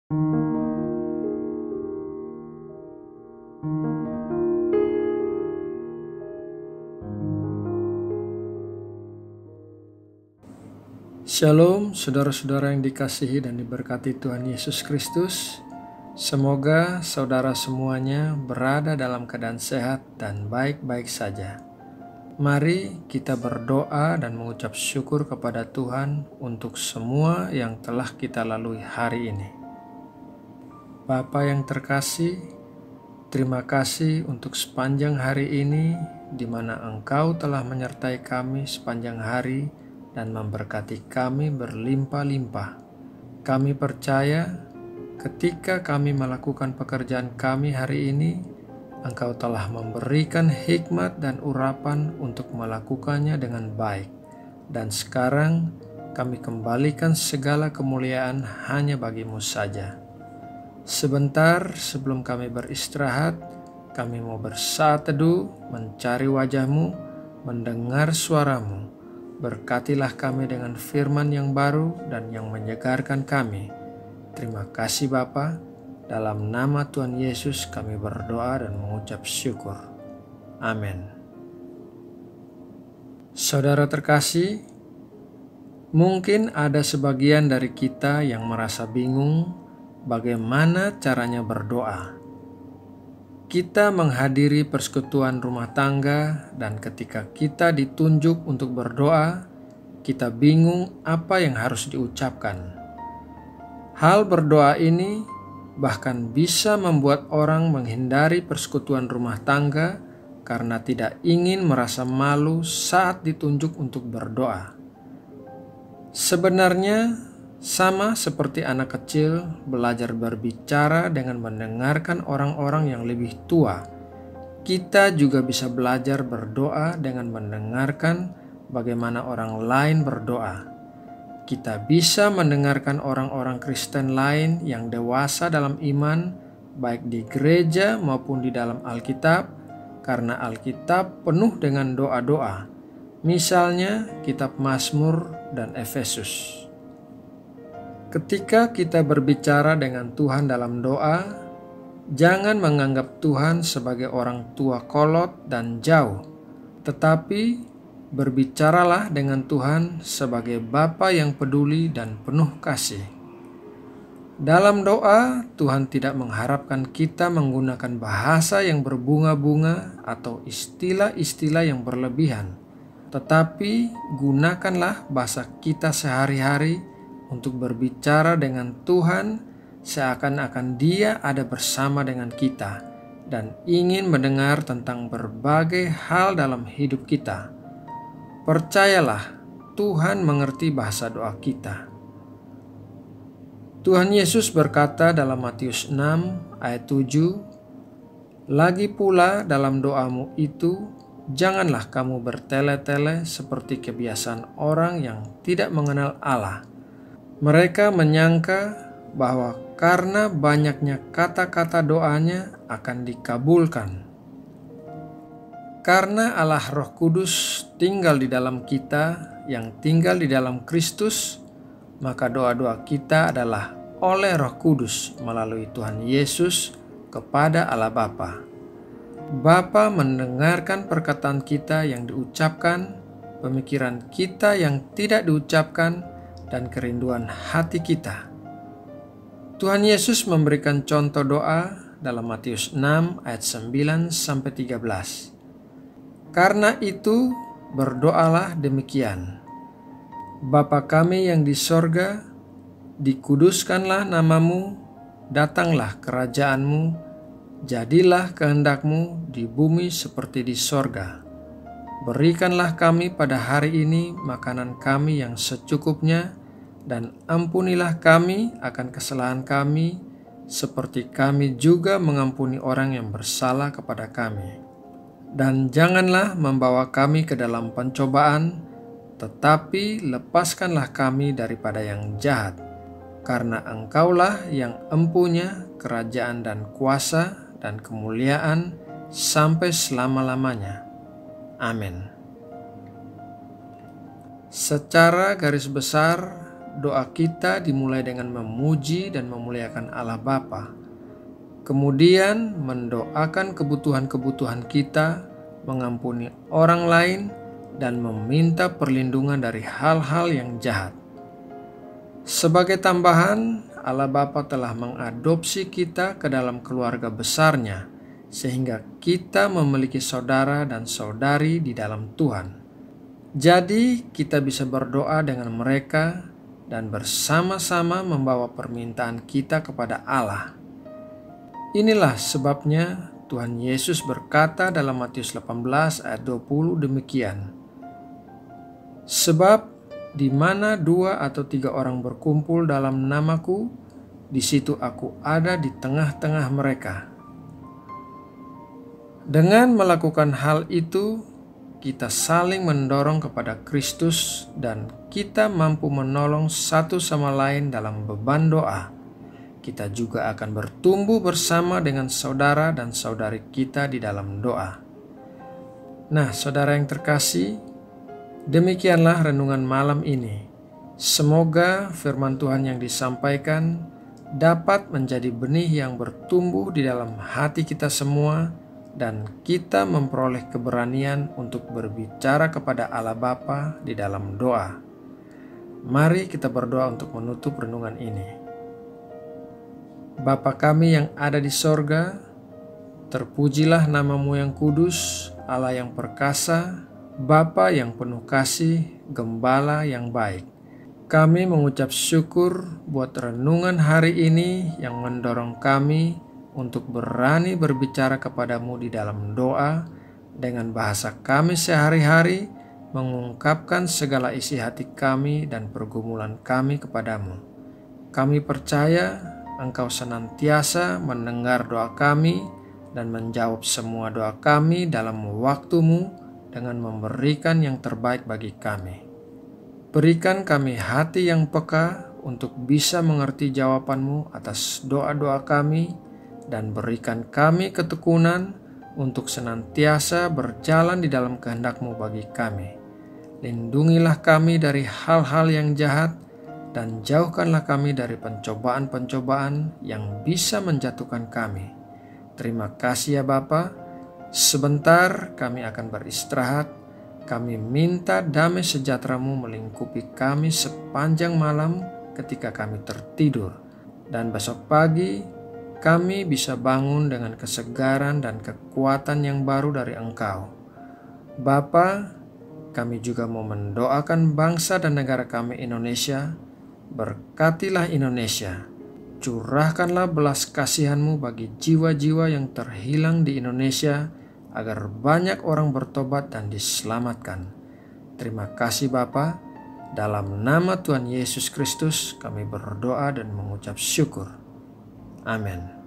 Shalom, saudara-saudara yang dikasihi dan diberkati Tuhan Yesus Kristus. Semoga saudara semuanya berada dalam keadaan sehat dan baik-baik saja. Mari kita berdoa dan mengucap syukur kepada Tuhan untuk semua yang telah kita lalui hari ini. Bapa yang terkasih, terima kasih untuk sepanjang hari ini di mana Engkau telah menyertai kami sepanjang hari dan memberkati kami berlimpah-limpah. Kami percaya ketika kami melakukan pekerjaan kami hari ini, Engkau telah memberikan hikmat dan urapan untuk melakukannya dengan baik. Dan sekarang kami kembalikan segala kemuliaan hanya bagi-Mu saja. Sebentar sebelum kami beristirahat, kami mau bersaat teduh, mencari wajah-Mu, mendengar suara-Mu. Berkatilah kami dengan firman yang baru dan yang menyegarkan kami. Terima kasih Bapa. Dalam nama Tuhan Yesus kami berdoa dan mengucap syukur. Amin. Saudara terkasih, mungkin ada sebagian dari kita yang merasa bingung bagaimana caranya berdoa. Kita menghadiri persekutuan rumah tangga dan ketika kita ditunjuk untuk berdoa, kita bingung apa yang harus diucapkan. Hal berdoa ini bahkan bisa membuat orang menghindari persekutuan rumah tangga karena tidak ingin merasa malu saat ditunjuk untuk berdoa. Sebenarnya, sama seperti anak kecil belajar berbicara dengan mendengarkan orang-orang yang lebih tua, kita juga bisa belajar berdoa dengan mendengarkan bagaimana orang lain berdoa. Kita bisa mendengarkan orang-orang Kristen lain yang dewasa dalam iman, baik di gereja maupun di dalam Alkitab, karena Alkitab penuh dengan doa-doa, misalnya kitab Mazmur dan Efesus. Ketika kita berbicara dengan Tuhan dalam doa, jangan menganggap Tuhan sebagai orang tua kolot dan jauh, tetapi berbicaralah dengan Tuhan sebagai Bapa yang peduli dan penuh kasih. Dalam doa, Tuhan tidak mengharapkan kita menggunakan bahasa yang berbunga-bunga atau istilah-istilah yang berlebihan, tetapi gunakanlah bahasa kita sehari-hari untuk berbicara dengan Tuhan seakan-akan Dia ada bersama dengan kita dan ingin mendengar tentang berbagai hal dalam hidup kita. Percayalah, Tuhan mengerti bahasa doa kita. Tuhan Yesus berkata dalam Matius 6 ayat 7, "Lagi pula dalam doamu itu, janganlah kamu bertele-tele seperti kebiasaan orang yang tidak mengenal Allah. Mereka menyangka bahwa karena banyaknya kata-kata doanya akan dikabulkan. Karena Allah Roh Kudus tinggal di dalam kita yang tinggal di dalam Kristus, maka doa-doa kita adalah oleh Roh Kudus melalui Tuhan Yesus kepada Allah Bapa. Bapa mendengarkan perkataan kita yang diucapkan, pemikiran kita yang tidak diucapkan, dan kerinduan hati kita. Tuhan Yesus memberikan contoh doa dalam Matius 6 ayat 9-13. Karena itu berdoalah demikian. Bapa kami yang di sorga, dikuduskanlah namamu, datanglah kerajaanmu, jadilah kehendakmu di bumi seperti di sorga. Berikanlah kami pada hari ini makanan kami yang secukupnya, dan ampunilah kami akan kesalahan kami, seperti kami juga mengampuni orang yang bersalah kepada kami. Dan janganlah membawa kami ke dalam pencobaan, tetapi lepaskanlah kami daripada yang jahat. Karena Engkaulah yang empunya kerajaan dan kuasa dan kemuliaan sampai selama-lamanya. Amin. Secara garis besar, doa kita dimulai dengan memuji dan memuliakan Allah Bapa. Kemudian mendoakan kebutuhan-kebutuhan kita, mengampuni orang lain, dan meminta perlindungan dari hal-hal yang jahat. Sebagai tambahan, Allah Bapa telah mengadopsi kita ke dalam keluarga besarnya, sehingga kita memiliki saudara dan saudari di dalam Tuhan. Jadi kita bisa berdoa dengan mereka dan bersama-sama membawa permintaan kita kepada Allah. Inilah sebabnya Tuhan Yesus berkata dalam Matius 18 ayat 20 demikian. Sebab di mana 2 atau 3 orang berkumpul dalam namaku, di situ aku ada di tengah-tengah mereka. Dengan melakukan hal itu, kita saling mendorong kepada Kristus dan kita mampu menolong satu sama lain dalam beban doa. Kita juga akan bertumbuh bersama dengan saudara dan saudari kita di dalam doa. Nah, saudara yang terkasih, demikianlah renungan malam ini. Semoga firman Tuhan yang disampaikan dapat menjadi benih yang bertumbuh di dalam hati kita semua dan kita memperoleh keberanian untuk berbicara kepada Allah Bapa di dalam doa. Mari kita berdoa untuk menutup renungan ini. Bapa kami yang ada di sorga, terpujilah nama-Mu yang kudus, Allah yang perkasa, Bapa yang penuh kasih, Gembala yang baik. Kami mengucap syukur buat renungan hari ini yang mendorong kami untuk berani berbicara kepadamu di dalam doa dengan bahasa kami sehari-hari, mengungkapkan segala isi hati kami dan pergumulan kami kepadamu. Kami percaya Engkau senantiasa mendengar doa kami dan menjawab semua doa kami dalam waktu-Mu dengan memberikan yang terbaik bagi kami. Berikan kami hati yang peka untuk bisa mengerti jawaban-Mu atas doa-doa kami dan berikan kami ketekunan untuk senantiasa berjalan di dalam kehendak-Mu bagi kami. Lindungilah kami dari hal-hal yang jahat dan jauhkanlah kami dari pencobaan-pencobaan yang bisa menjatuhkan kami. Terima kasih ya Bapa. Sebentar kami akan beristirahat. Kami minta damai sejahtera-Mu melingkupi kami sepanjang malam ketika kami tertidur. Dan besok pagi kami bisa bangun dengan kesegaran dan kekuatan yang baru dari Engkau. Bapa, kami juga mau mendoakan bangsa dan negara kami Indonesia. Berkatilah Indonesia, curahkanlah belas kasihan-Mu bagi jiwa-jiwa yang terhilang di Indonesia, agar banyak orang bertobat dan diselamatkan. Terima kasih Bapa, dalam nama Tuhan Yesus Kristus kami berdoa dan mengucap syukur. Amin.